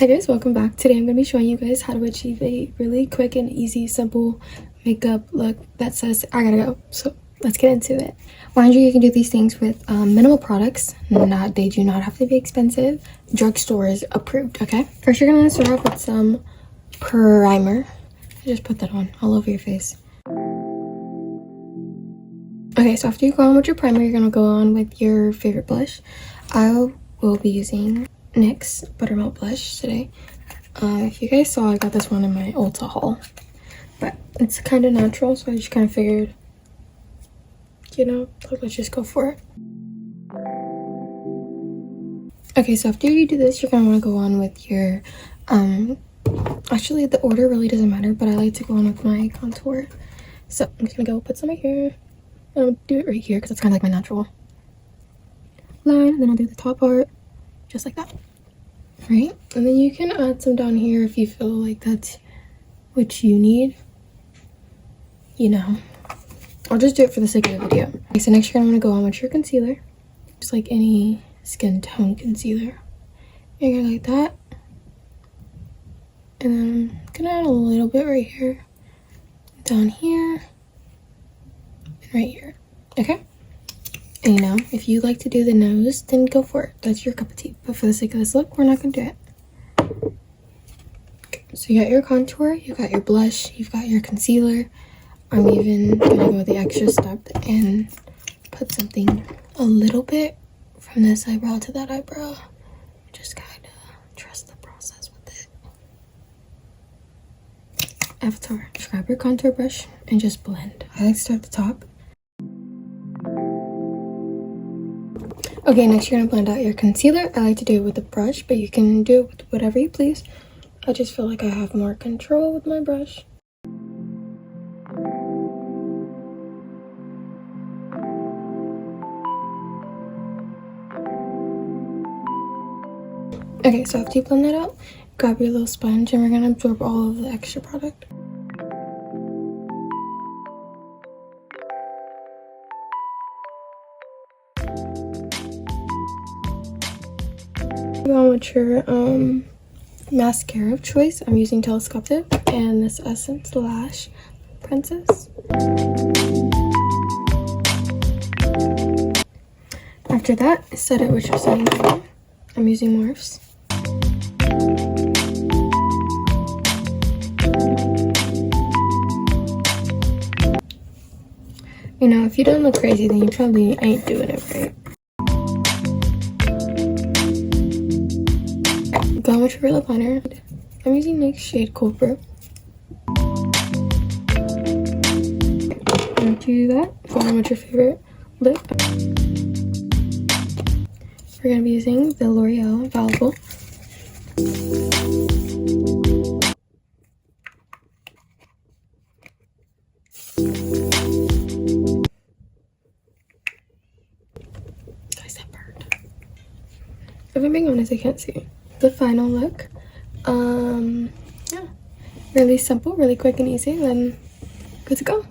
Hi guys, welcome back. Today I'm going to be showing you guys how to achieve a really quick and easy, simple makeup look that says I gotta go. So let's get into it. Mind you, you can do these things with minimal products. They do not have to be expensive. Drugstore is approved, okay? First, you're going to start off with some primer. Just put that on all over your face. Okay, so after you go on with your primer, you're going to go on with your favorite blush. I will be using NYX Buttermilk Blush today. If you guys saw, I got this one in my Ulta haul. But it's kind of natural, so I just kind of figured, you know, let's just go for it. Okay, so after you do this, you're going to want to go on with your, actually the order really doesn't matter, but I like to go on with my contour. So I'm just going to go put some right here. And I'll do it right here because it's kind of like my natural line. And then I'll do the top part, just like that. Right? And then you can add some down here if you feel like that's what you need. You know, I'll just do it for the sake of the video. Okay, so next you're gonna go on with your concealer, just like any skin tone concealer. You're gonna like that, and then I'm gonna add a little bit right here, down here, and right here. Okay. And you know, if you like to do the nose, then go for it. That's your cup of tea. But for the sake of this look, we're not gonna do it. Okay, so you got your contour, you got your blush, you've got your concealer. I'm even gonna go the extra step and put something a little bit from this eyebrow to that eyebrow. Just kind of trust the process with it. After, just grab your contour brush and just blend. I like to start at the top. Okay, next you're gonna blend out your concealer. I like to do it with a brush, but you can do it with whatever you please. I just feel like I have more control with my brush. Okay, so after you blend that out, grab your little sponge and we're gonna absorb all of the extra product. Go on with your mascara of choice. I'm using Telescopic and this Essence Lash Princess. After that, set it with your setting powder. I'm using Morphs. You know, if you don't look crazy, then you probably ain't doing it right. Go on with your lip liner. I'm using NYX shade Cold Brew. After you do that, go on with your favorite lip. We're going to be using the L'Oreal Infallible. Guys, that burned. If I'm being honest, I can't see. The final look, yeah, really simple, really quick and easy, then good to go.